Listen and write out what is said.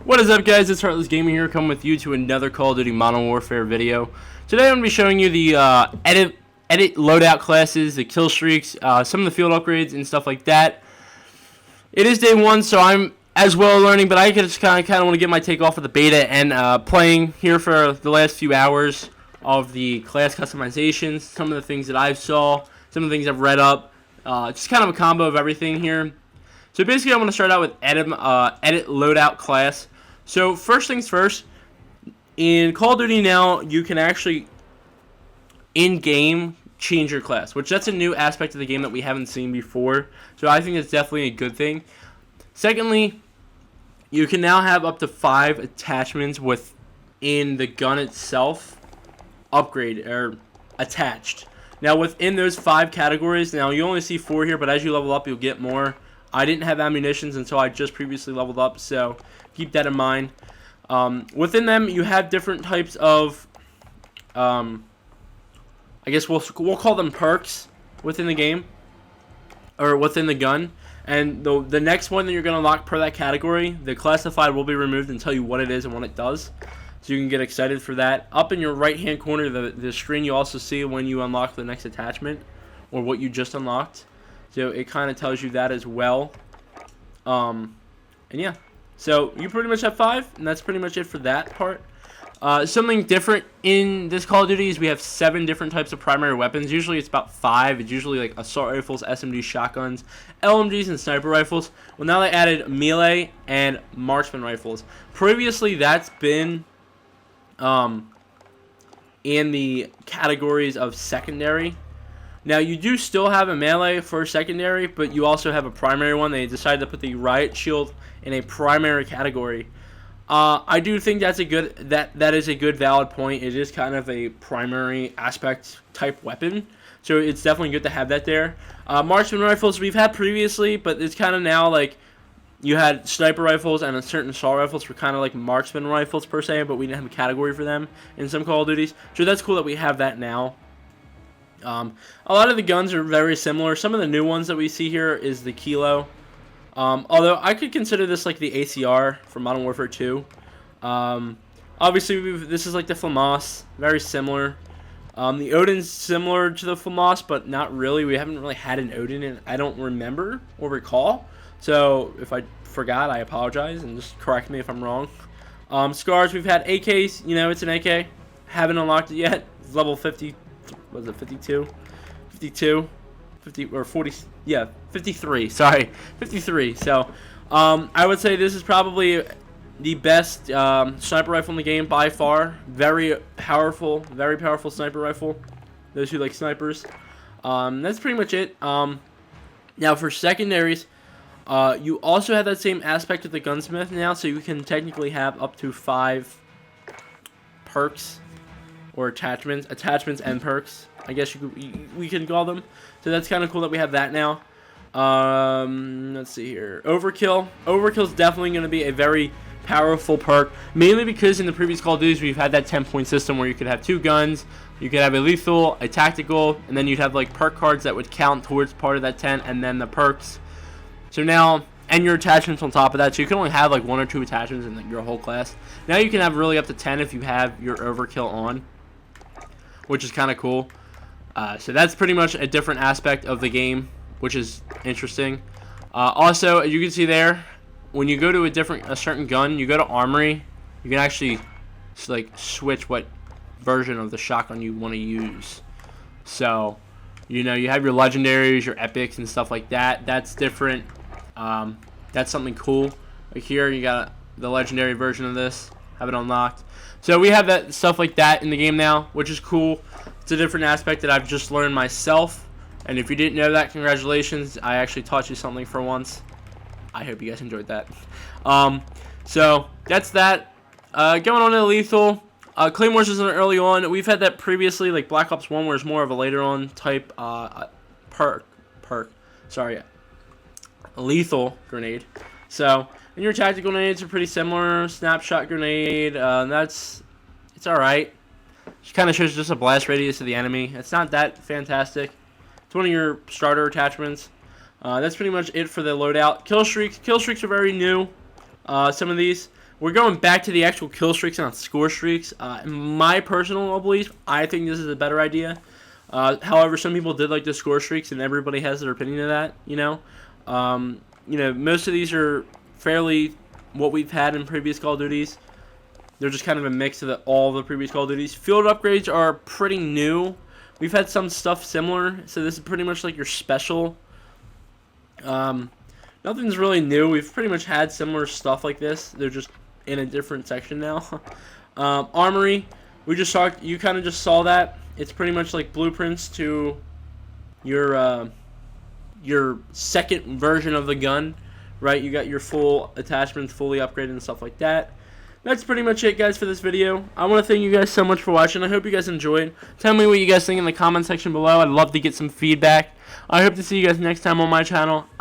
What is up, guys? It's Heartless Gamer here, coming with you to another Call of Duty Modern Warfare video. Today I'm going to be showing you the edit loadout classes, the kill streaks, some of the field upgrades and stuff like that. It is day one, so I'm as well learning, but I just kind of want to get my take off of the beta and playing here for the last few hours of the class customizations, some of the things that I saw, some of the things I've read up, just kind of a combo of everything here. So basically, I'm going to start out with edit loadout class. So first things first, in Call of Duty now, you can actually in-game change your class, which that's a new aspect of the game that we haven't seen before. So I think it's definitely a good thing. Secondly, you can now have up to 5 attachments within the gun itself upgrade or attached. Now within those 5 categories, now you only see 4 here, but as you level up, you'll get more. I didn't have ammunitions until I just previously leveled up, so keep that in mind. Within them, you have different types of, I guess we'll call them perks within the game, or within the gun. And the next one that you're going to unlock per that category, the classified will be removed and tell you what it is and what it does. So you can get excited for that. Up in your right-hand corner, the screen you also see when you unlock the next attachment, or what you just unlocked. So it kind of tells you that as well. And yeah. So you pretty much have 5, and that's pretty much it for that part. Something different in this Call of Duty is we have 7 different types of primary weapons. Usually it's about 5. It's usually like assault rifles, SMG, shotguns, LMGs, and sniper rifles. Well, now they added melee and marksman rifles. Previously, that's been in the categories of secondary. Now, you do still have a melee for secondary, but you also have a primary one. They decided to put the riot shield in a primary category. I do think that's a good that is a good valid point. It is kind of a primary aspect type weapon, so it's definitely good to have that there. Marksman rifles we've had previously, but it's kind of now like you had sniper rifles and certain assault rifles were kind of like marksman rifles per se, but we didn't have a category for them in some Call of Duties. So that's cool that we have that now. A lot of the guns are very similar. Some of the new ones that we see here is the Kilo. Although I could consider this like the ACR from Modern Warfare 2. Obviously, this is like the FAMAS, very similar. The Odin's similar to the FAMAS, but not really. We haven't really had an Odin, and I don't remember or recall. So if I forgot, I apologize, and just correct me if I'm wrong. Scars, we've had AKs. You know, it's an AK. Haven't unlocked it yet. It's level 50. Was it 52? 52? 50 or 40? Yeah, 53. Sorry, 53. So, I would say this is probably the best sniper rifle in the game by far. Very powerful sniper rifle. Those who like snipers. That's pretty much it. Now for secondaries, you also have that same aspect of the gunsmith now, so you can technically have up to 5 perks. Or attachments and perks, I guess we can call them. So that's kind of cool that we have that now. Let's see here. Overkill. Overkill is definitely going to be a very powerful perk, mainly because in the previous Call of Duty we've had that 10-point system where you could have 2 guns, you could have a lethal, a tactical, and then you'd have like perk cards that would count towards part of that 10, and then the perks. So now, and your attachments on top of that, so you can only have like 1 or 2 attachments in your whole class. Now you can have really up to 10 if you have your overkill on, which is kind of cool. So that's pretty much a different aspect of the game, which is interesting. Also, as you can see there, when you go to a certain gun, you go to armory, you can actually like switch what version of the shotgun you want to use. So, you know, you have your legendaries, your epics, and stuff like that. That's different. That's something cool. Like here, you got the legendary version of this. Have it unlocked. So we have that stuff like that in the game now, which is cool. It's a different aspect that I've just learned myself. And if you didn't know that, congratulations. I actually taught you something for once. I hope you guys enjoyed that. So that's that. Going on to the lethal. Claymores isn't early on. We've had that previously, like Black Ops 1, where it's more of a later on type lethal grenade. So, and your tactical grenades are pretty similar. Snapshot grenade, it's alright. It kind of shows just a blast radius of the enemy. It's not that fantastic. It's one of your starter attachments. That's pretty much it for the loadout. Kill streaks. Kill streaks are very new. Some of these. we're going back to the actual kill streaks and not score streaks. In my personal belief, I think this is a better idea. However, some people did like the score streaks, and everybody has their opinion of that. Most of these are fairly what we've had in previous Call of Duties. They're just kind of a mix of all the previous Call of Duties. Field upgrades are pretty new. We've had some stuff similar, so this is pretty much like your special. Nothing's really new. We've pretty much had similar stuff like this. They're just in a different section now. Armory, we just saw. You kind of just saw that. It's pretty much like blueprints to your second version of the gun, right? You got your full attachments, fully upgraded and stuff like that. That's pretty much it, guys, for this video. I want to thank you guys so much for watching. I hope you guys enjoyed. Tell me what you guys think in the comment section below. I'd love to get some feedback. I hope to see you guys next time on my channel.